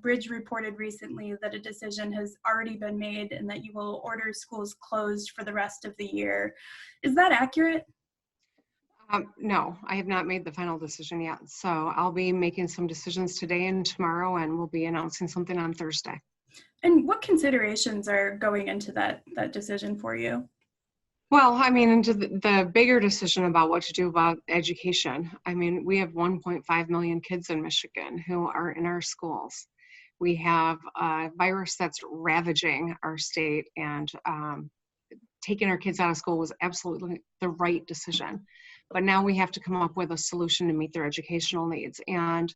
Bridge reported recently that a decision has already been made and that you will order schools closed for the rest of the year. Is that accurate? No, I have not made the final decision yet. So I'll be making some decisions today and tomorrow, and we'll be announcing something on Thursday. And what considerations are going into that decision for you? Well, I mean, into the bigger decision about what to do about education. I mean, we have 1.5 million kids in Michigan who are in our schools. We have a virus that's ravaging our state, and taking our kids out of school was absolutely the right decision. But now we have to come up with a solution to meet their educational needs. And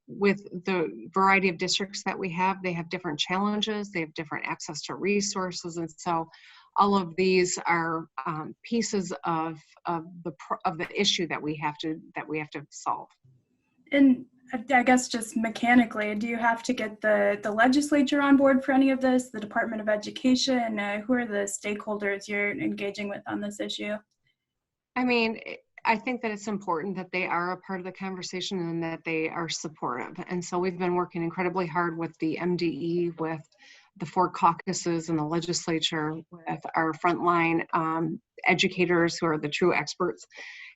with the variety of districts that we have, they have different challenges, they have different access to resources. And so all of these are pieces of the issue that we have to solve. And I guess just mechanically, do you have to get the legislature on board for any of this, the Department of Education? Who are the stakeholders you're engaging with on this issue? I mean, I think that it's important that they are a part of the conversation and that they are supportive. And so we've been working incredibly hard with the MDE, with the 4 caucuses in the legislature, with our frontline educators who are the true experts.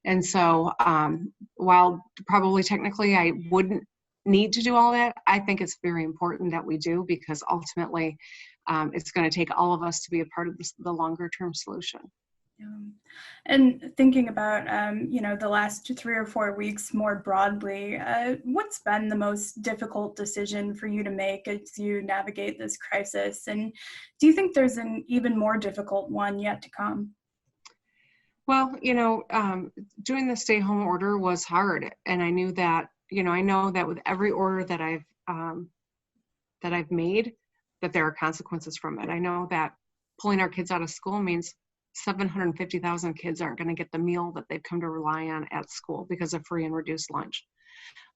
And so while probably technically I wouldn't need to do all that, I think it's very important that we do, because ultimately it's going to take all of us to be a part of the longer term solution. And thinking about, the last 3 or 4 weeks more broadly, what's been the most difficult decision for you to make as you navigate this crisis? And do you think there's an even more difficult one yet to come? Well, doing the stay-home order was hard. And I knew that, I know that with every order that I've made, that there are consequences from it. I know that pulling our kids out of school means 750,000 kids aren't going to get the meal that they've come to rely on at school because of free and reduced lunch.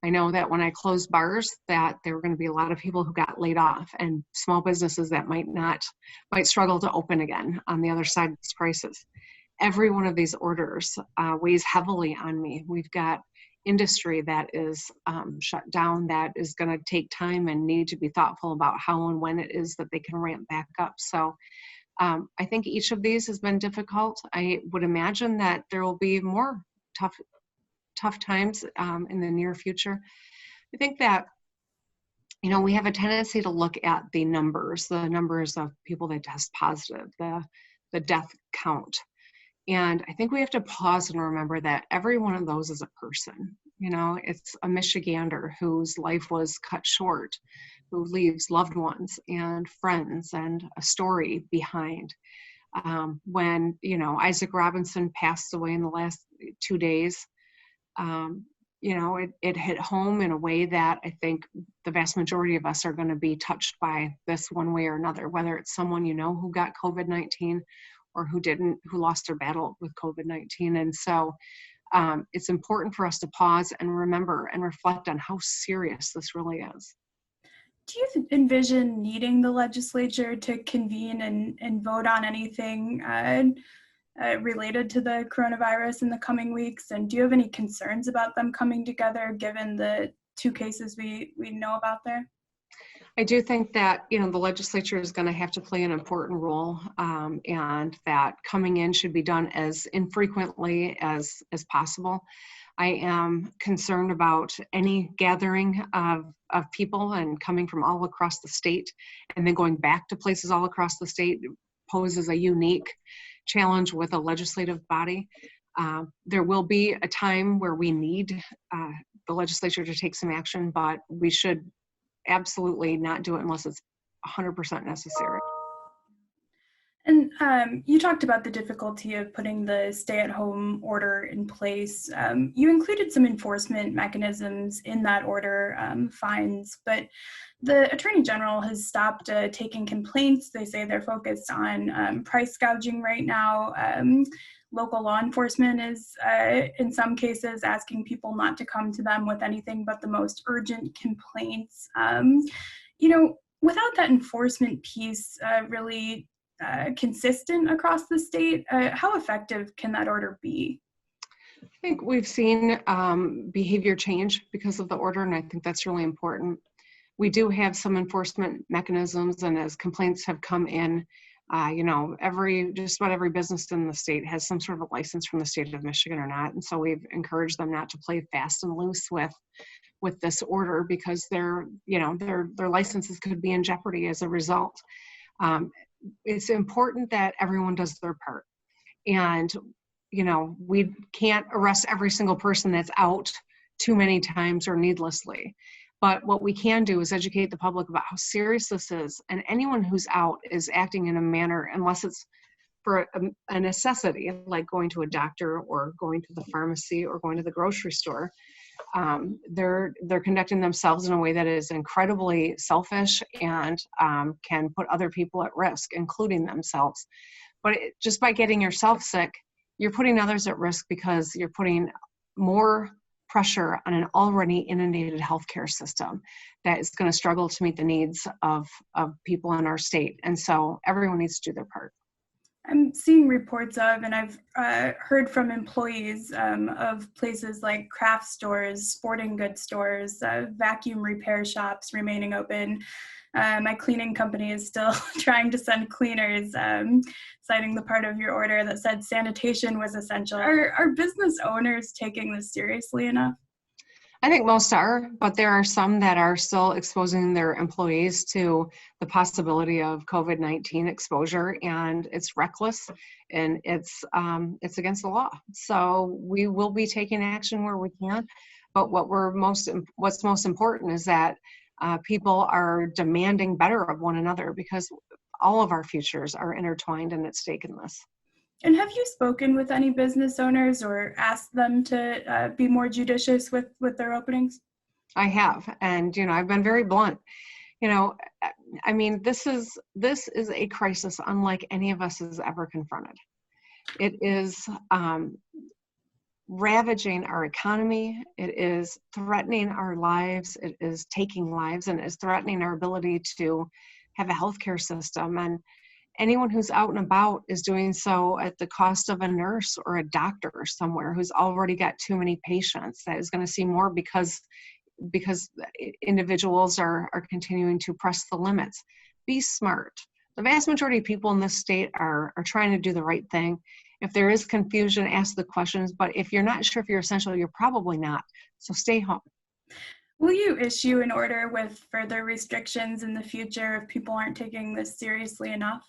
I know that when I closed bars, that there were going to be a lot of people who got laid off, and small businesses that might struggle to open again on the other side of this crisis. Every one of these orders weighs heavily on me. We've got industry that is shut down, that is going to take time and need to be thoughtful about how and when it is that they can ramp back up. So I think each of these has been difficult. I would imagine that there will be more tough times in the near future. I think that, we have a tendency to look at the numbers of people that test positive, the death count. And I think we have to pause and remember that every one of those is a person. It's a Michigander whose life was cut short, who leaves loved ones and friends and a story behind. When, Isaac Robinson passed away in the last 2 days, it hit home in a way that I think the vast majority of us are going to be touched by this one way or another, whether it's someone who got COVID-19 or who didn't, who lost their battle with COVID-19. And so it's important for us to pause and remember and reflect on how serious this really is. Do you envision needing the legislature to convene and vote on anything related to the coronavirus in the coming weeks? And do you have any concerns about them coming together given the 2 cases we know about there? I do think that, the legislature is going to have to play an important role, and that coming in should be done as infrequently as possible. I am concerned about any gathering of people and coming from all across the state and then going back to places all across the state poses a unique challenge with a legislative body. There will be a time where we need the legislature to take some action, but we should absolutely not do it unless it's 100% necessary. And you talked about the difficulty of putting the stay-at-home order in place. You included some enforcement mechanisms in that order, fines, but the Attorney General has stopped taking complaints. They say they're focused on price gouging right now. Local law enforcement is, in some cases, asking people not to come to them with anything but the most urgent complaints. Without that enforcement piece really consistent across the state, how effective can that order be? I think we've seen behavior change because of the order, and I think that's really important. We do have some enforcement mechanisms, and as complaints have come in, just about every business in the state has some sort of a license from the state of Michigan or not. And so we've encouraged them not to play fast and loose with this order, because their licenses could be in jeopardy as a result. It's important that everyone does their part. And, we can't arrest every single person that's out too many times or needlessly. But what we can do is educate the public about how serious this is. And anyone who's out is acting in a manner, unless it's for a necessity, like going to a doctor or going to the pharmacy or going to the grocery store, they're conducting themselves in a way that is incredibly selfish and can put other people at risk, including themselves. But just by getting yourself sick, you're putting others at risk, because you're putting more pressure on an already inundated healthcare system that is going to struggle to meet the needs of people in our state. And so everyone needs to do their part. I'm seeing reports of, and I've heard from employees of places like craft stores, sporting goods stores, vacuum repair shops remaining open. My cleaning company is still trying to send cleaners, citing the part of your order that said sanitation was essential. Are business owners taking this seriously enough? I think most are, but there are some that are still exposing their employees to the possibility of COVID-19 exposure, and it's reckless, and it's against the law. So we will be taking action where we can, but what's most important is that people are demanding better of one another, because all of our futures are intertwined and at stake in this. And have you spoken with any business owners or asked them to be more judicious with their openings? I have, and I've been very blunt. This is a crisis unlike any of us has ever confronted. It is ravaging our economy. It is threatening our lives. It is taking lives, and is threatening our ability to have a healthcare system. And anyone who's out and about is doing so at the cost of a nurse or a doctor somewhere who's already got too many patients, that is going to see more because individuals are continuing to press the limits. Be smart. The vast majority of people in this state are trying to do the right thing. If there is confusion, ask the questions. But if you're not sure if you're essential, you're probably not. So stay home. Will you issue an order with further restrictions in the future if people aren't taking this seriously enough?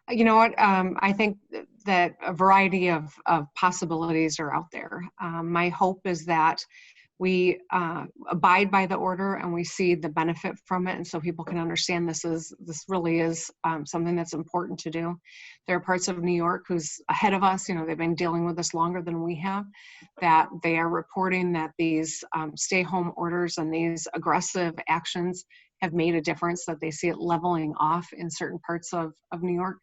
You know what? I think that a variety of possibilities are out there. My hope is that we abide by the order and we see the benefit from it, and so people can understand this really is something that's important to do. There are parts of New York who's ahead of us. They've been dealing with this longer than we have, that they are reporting that these stay-home orders and these aggressive actions have made a difference, that they see it leveling off in certain parts of New York.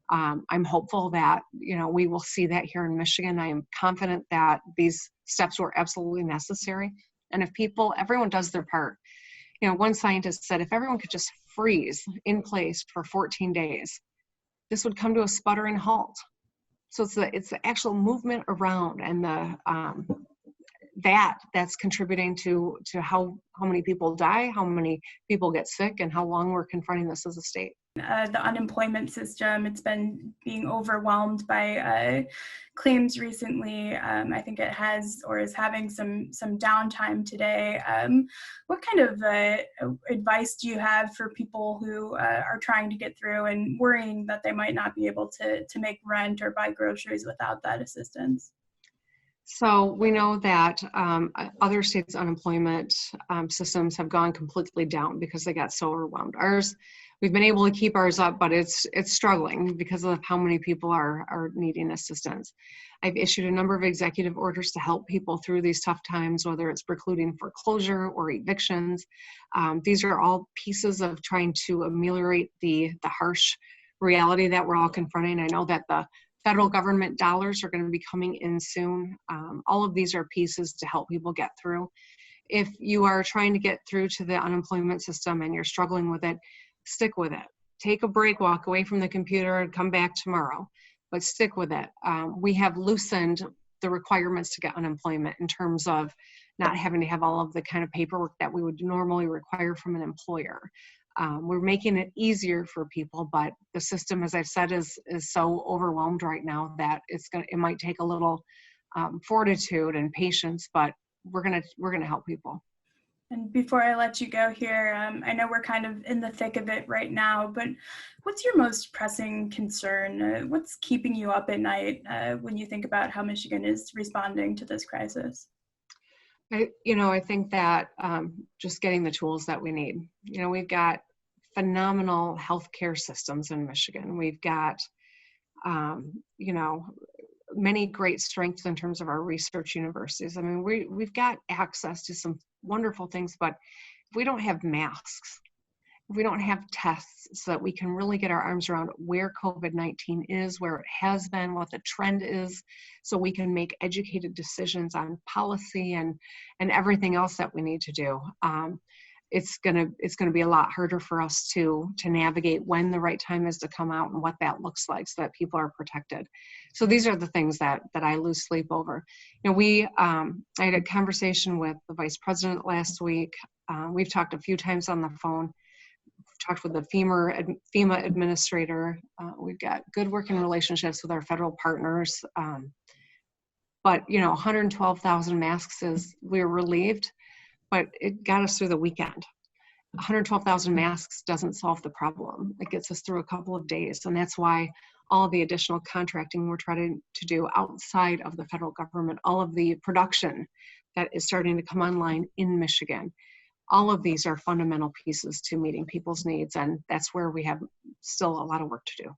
I'm hopeful that, we will see that here in Michigan. I am confident that these steps were absolutely necessary. And if everyone does their part. One scientist said, if everyone could just freeze in place for 14 days, this would come to a sputtering halt. So it's the actual movement around and that's contributing to how many people die, how many people get sick, and how long we're confronting this as a state. The unemployment system, it's been being overwhelmed by claims recently. I think it has or is having some downtime today. What kind of advice do you have for people who are trying to get through and worrying that they might not be able to make rent or buy groceries without that assistance? So we know that other states' unemployment systems have gone completely down because they got so overwhelmed. We've been able to keep ours up, but it's struggling because of how many people are needing assistance. I've issued a number of executive orders to help people through these tough times, whether it's precluding foreclosure or evictions. These are all pieces of trying to ameliorate the harsh reality that we're all confronting. I know that the federal government dollars are going to be coming in soon. All of these are pieces to help people get through. If you are trying to get through to the unemployment system and you're struggling with it, stick with it. Take a break, walk away from the computer, and come back tomorrow, but stick with it. We have loosened the requirements to get unemployment in terms of not having to have all of the kind of paperwork that we would normally require from an employer. We're making it easier for people, but the system, as I've said, is so overwhelmed right now that it might take a little fortitude and patience, but we're gonna help people. And before I let you go here, I know we're kind of in the thick of it right now, but what's your most pressing concern? What's keeping you up at night when you think about how Michigan is responding to this crisis? I think that just getting the tools that we need. We've got phenomenal healthcare systems in Michigan. We've got, many great strengths in terms of our research universities. I mean, we've got access to some wonderful things, but if we don't have masks, if we don't have tests so that we can really get our arms around where COVID-19 is, where it has been, what the trend is, so we can make educated decisions on policy and everything else that we need to do. It's gonna be a lot harder for us to navigate when the right time is to come out and what that looks like so that people are protected. So these are the things that I lose sleep over. I had a conversation with the vice president last week. We've talked a few times on the phone. We've talked with the FEMA administrator. We've got good working relationships with our federal partners. But 112,000 masks we're relieved, but it got us through the weekend. 112,000 masks doesn't solve the problem. It gets us through a couple of days. And that's why all the additional contracting we're trying to do outside of the federal government, all of the production that is starting to come online in Michigan, all of these are fundamental pieces to meeting people's needs. And that's where we have still a lot of work to do.